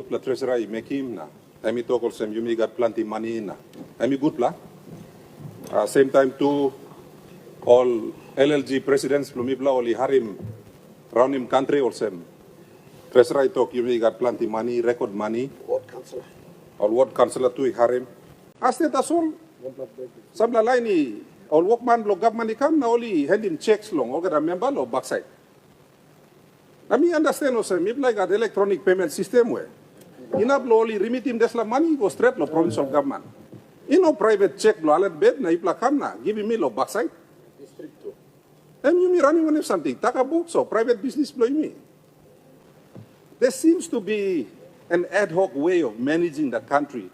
good la treasury make him na. Emi talk also you me got plenty money na. Emi good la. Same time too, all LLG presidents Plumibla only harim round him country also. Treasury talk you me got plenty money, record money. Ward councillor. All ward councillor too harim. Astet asol. Sabla line all workman lo government come na only hand him checks long. All got member lo backside. Let me understand also. Me like got electronic payment system where. Inablo only remit him desla money go straight lo provincial government. No private check lo Allan Bird na ipla kam na give me lo backside. District 2. And you me running on something. Taka book so private business blow me. There seems to be an ad hoc way of managing the country,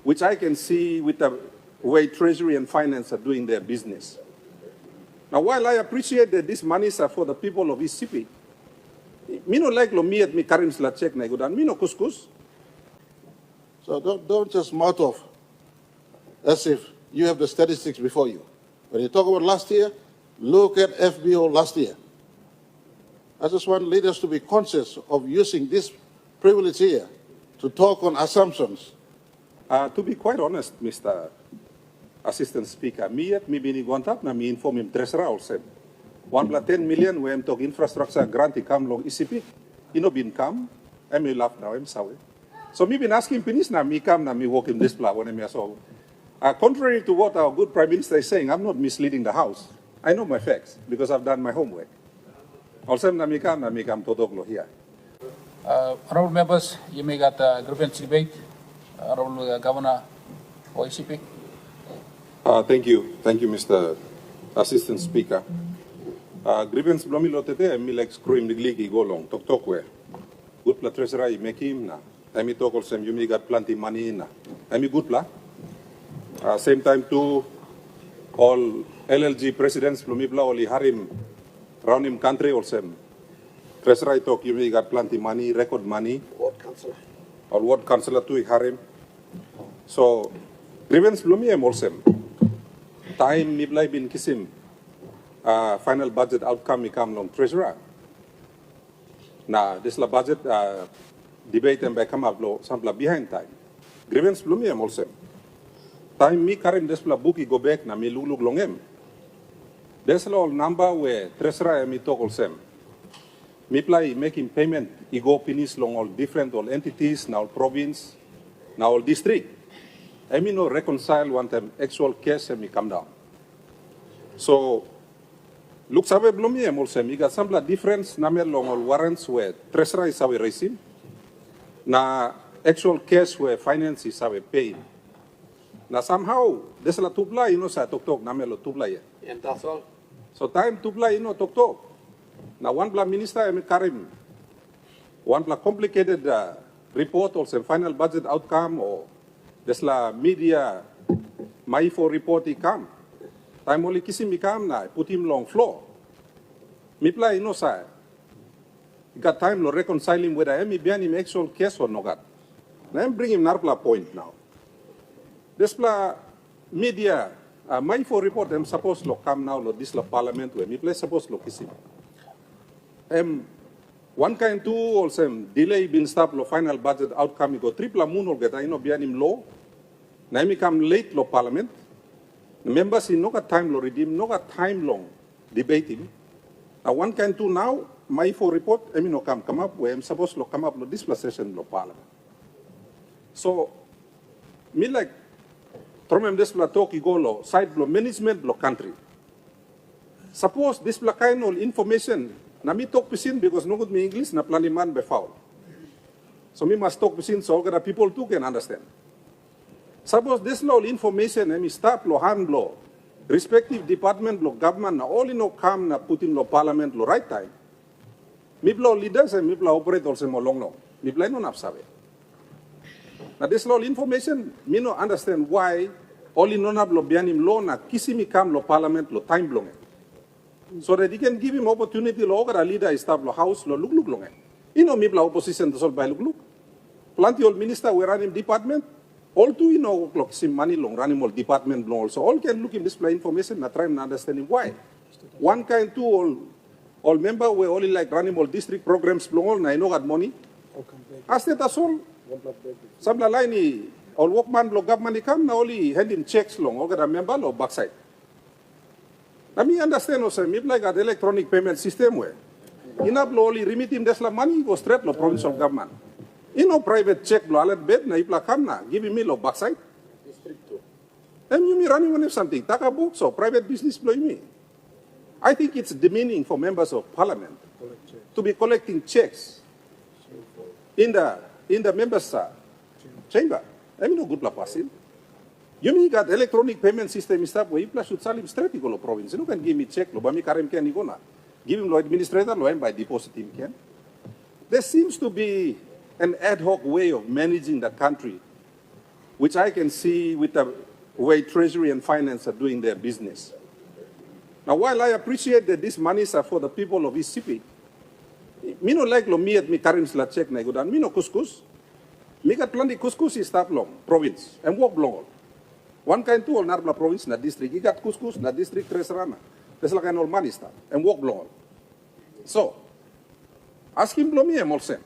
which I can see with the way Treasury and Finance are doing their business. Now, while I appreciate that these monies are for the people of East Sepik, me no like lo me at me karim sla check na gudan. Me no couscous. So don't just mouth off as if you have the statistics before you. When you talk about last year, look at FBO last year. I just want leaders to be conscious of using this privilege here to talk on assumptions. To be quite honest, Mr. Assistant Speaker, me at me bini guantap na me inform him treasurer also. 1.10 million we am talk infrastructure grant come long East Sepik. Bin come, I may laugh now, I'm sorry. So me been asking Pinis na me come na me walk in this plan when I saw. Contrary to what our good Prime Minister is saying, I'm not misleading the House. I know my facts because I've done my homework. Also, na me come totoklo here. Honourable members, you may got a grievance debate. Honourable Governor of East Sepik. Thank you, Mr. Assistant Speaker. Grievance blomi lotete, me like screw him the gliki go long. Talk where. Good pla treasurer make him na. I me talk also you me got plenty money na. I me good pla. Same time too, all LLG presidents Plumibla only harim round him country also. Treasury talk you me got plenty money, record money. Ward councillor. All ward councillor too harim. So grievance Plumi also. Time me blay bin kisim. Final budget outcome come long treasurer. Na this la budget debate and come up lo sampla behind time. Grievance Plumi also. Time me karim desla buki go back na me lulug longem. Desla all number where treasurer me talk also. Me play making payment go pinis long all different all entities now all province now all district. I mean no reconcile one time actual case and me come down. So look sabe blomi also me got some difference namer long all warrants where treasurer is sabe receive na actual case where finance is sabe paid. Na somehow this la tupla sa tok namelo tupla ya. And that's all. So time tupla tok. Na one bla minister emi karim. One bla complicated report also final budget outcome or this la media my for report come. Time only kisim come na put him long floor. Mi pla sa. Got time lo reconciling whether emi behind him actual case or no got. Now I'm bringing narpla point now. This media, my for report, I'm supposed to come now, this parliament, where me play supposed to kiss him. One kind two also delay been stop lo final budget outcome, go triple moon or get, behind him low. Now me come late lo parliament. The members in no got time lo redeem, no got time long debating. Now one kind two now, my for report, I mean no come up where I'm supposed to come up lo this session lo parliament. So, me like, Tromem this pla talk igolo side blow management blow country. Suppose this pla kind of information na me talk pisin because no good me English na planiman be foul. So me must talk pisin so that people too can understand. Suppose this law information na me stop lo hand blow respective department lo government na all no come na put in lo parliament lo right time. Me blow leaders and me blow operate also mo long no. Me blow no napsabe. Now this law information, me no understand why only non have lo bianim law na kisimi kam lo parliament lo time long. So that he can give him opportunity lo ogara leader establish house lo look long. Me bla opposition to solve by look. Plenty old minister we run him department. All two lo kisim money long run him all department long also. All can look in display information na try and understand him why. One kind two all member we only like run him all district programs long all na got money. Aste tasol. Sabla lain ni all workman lo government ikam na oli hand him checks long all gada member lo backside. Na me understand also me like at electronic payment system where inap lo oli remit him desla money go straight lo provincial government. No private check lo Allan Bird na ipla kam na give me lo backside. And you me running on something taka book so private business blow me. I think it's demeaning for members of parliament to be collecting checks in the members' chamber. I mean, no good la pasil. You mean got electronic payment system stuff where you should sell him straight to go province. You can give me check, lo bami karim can you na. Give him lo administrator, lo by deposit him can. There seems to be an ad hoc way of managing the country, which I can see with the way Treasury and Finance are doing their business. Now, while I appreciate that these monies are for the people of East Sepik, me no like lo mi at mi karim sla check na igudan. Me no couscous. Me got plenty couscous is stop long province and walk long. One kind two all narbla province na district. You got couscous na district tresurana. That's like an all money stuff and walk long. So, ask him lo mi em also.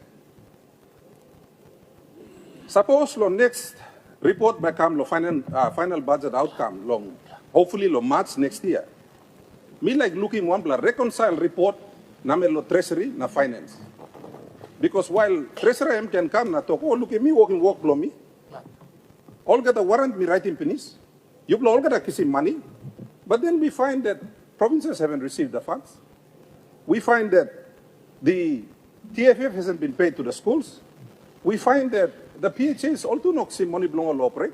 Suppose lo next report back come lo final budget outcome long. Hopefully lo March next year. Me like looking one bla reconcile report namelo treasury na finance. Because while treasurer can come na talk, oh look at me working work below me. All get a warrant me writing pennies. You all get a kissing money. But then we find that provinces haven't received the funds. We find that the TFF hasn't been paid to the schools. We find that the PHAs all do not see money belong all operate.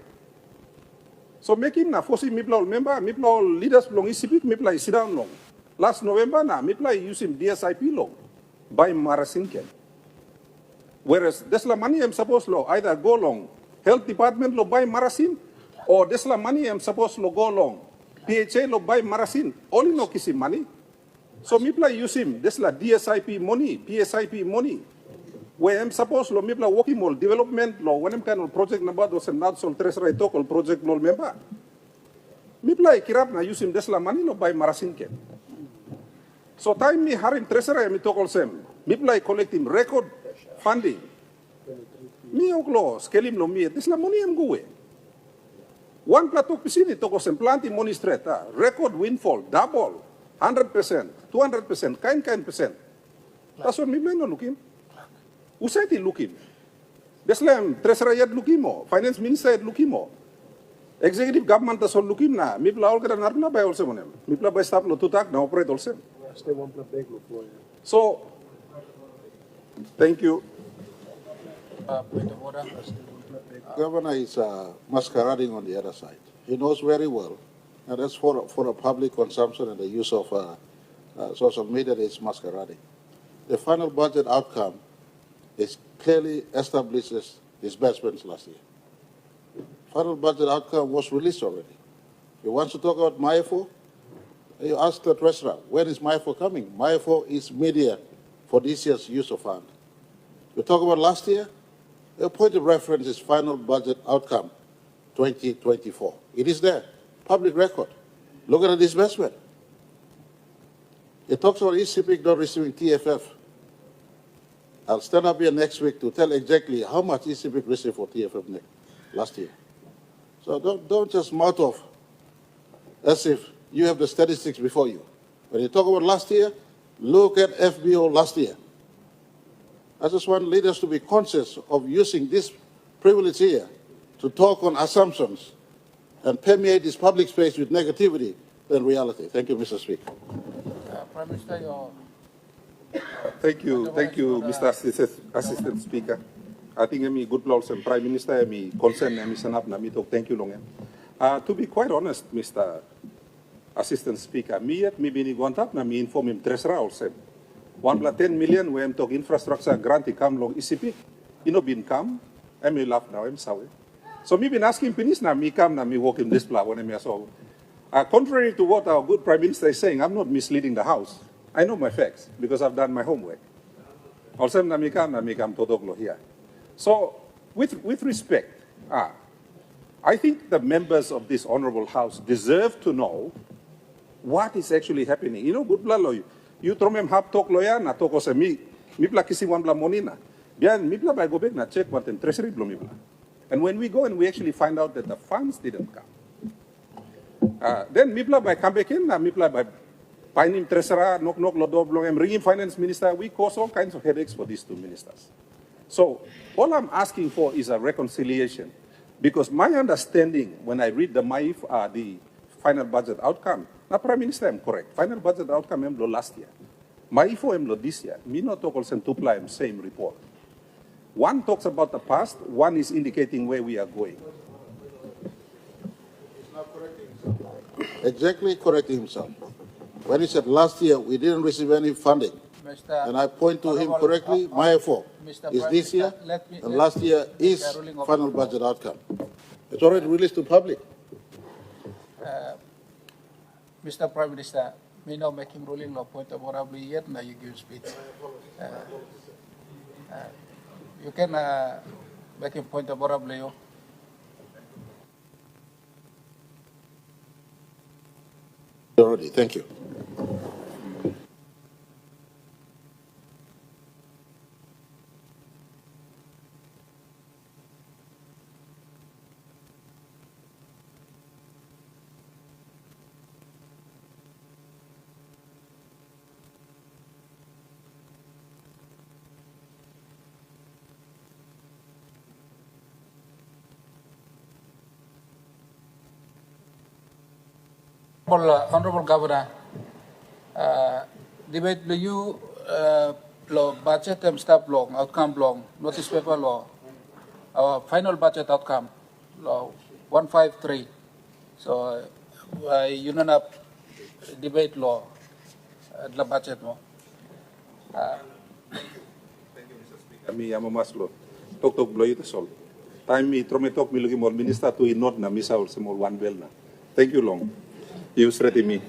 So make him na force me all member, me all leaders belong Sepik, me play sit down long. Last November na me play using DSIP long by Marasinken. Whereas desla money I'm supposed to either go long health department lo buy Marasin or desla money I'm supposed to go long PHA lo buy Marasin. Only no kissing money. So me play using desla DSIP money, PSIP money. Where I'm supposed to me play working all development law when I'm kind of project number those and not so treasury talk all project law member. Me play kirap na using desla money lo buy Marasin ken. So time me harim treasury me talk all same. Me play collecting record funding. Me oklo skelim lo mi desla money am go. One platok pisini toko sem planting money straight record windfall double 100%, 200%, kind percent. That's what me play no looking. Usati looking. Deslam treasurer yet looking mo, finance minister yet looking mo. Executive government that's all looking na. Me play all get an by also monem. Me play by staff lo tutak na operate also. So thank you. Point of order. Governor is masquerading on the other side. He knows very well, and that's for a public consumption and the use of social media is masquerading. The final budget outcome is clearly establishes disbursements last year. Final budget outcome was released already. You want to talk about MIFO? You ask the treasurer, when is MIFO coming? MIFO is media for this year's use of fund. You talk about last year? The point of reference is final budget outcome 2024. It is there, public record. Look at the disbursement. It talks about East Sepik not receiving TFF. I'll stand up here next week to tell exactly how much East Sepik received for TFF last year. So don't just mouth off as if you have the statistics before you. When you talk about last year, look at FBO last year. I just want leaders to be conscious of using this privilege here to talk on assumptions and permeate this public space with negativity than reality. Thank you, Mr. Speaker. Prime Minister, your... Thank you, Mr. Assistant Speaker. I think I'm good laws and Prime Minister, I'm concerned, I'm sanap na talk. Thank you, long. To be quite honest, Mr. Assistant Speaker, me bini guantap na me inform him treasurer also. 110 million when I'm talking infrastructure grant come long Sepik. You know been come, I'm laugh now, I'm sorry. So me been asking penis na me come na me walk in this plan when I'm so. Contrary to what our good Prime Minister is saying, I'm not misleading the House. I know my facts because I've done my homework. Also na me come todoglo here. So with respect, I think the members of this honorable House deserve to know what is actually happening. You know, good blood lawyer. You throw me hap talk lawyer na talk ose mi plakisi wan bla monina. Bian mipla by go back na check what in treasury blow mipla. And when we go and we actually find out that the funds didn't come. Then mipla by come back in, mipla by finding treasurer, knock lodo blong, and bringing finance minister, we cause all kinds of headaches for these two ministers. So all I'm asking for is a reconciliation. Because my understanding, when I read the final budget outcome, na Prime Minister, I'm correct. Final budget outcome am last year. Maifo am this year. Me not talk also tupla am same report. One talks about the past, one is indicating where we are going. He's not correcting himself. Exactly correcting himself. When he said last year we didn't receive any funding, and I point to him correctly, my fault is this year, and last year is final budget outcome. It's already released to public. Mr. Prime Minister, me now making ruling law point of order yet, now you give speech. You can make a point of order, you. Already, thank you. Honorable Governor, debate the you law budget and staff law, outcome law, notice paper law, our final budget outcome, law 153. So, you know, debate law, the budget law. Thank you, Mr. Speaker. Mi amamaslo. Tok blow it sol. Time mi trometok mi lugi mol minister to not na misa or small one bell na. Thank you long. You straight me.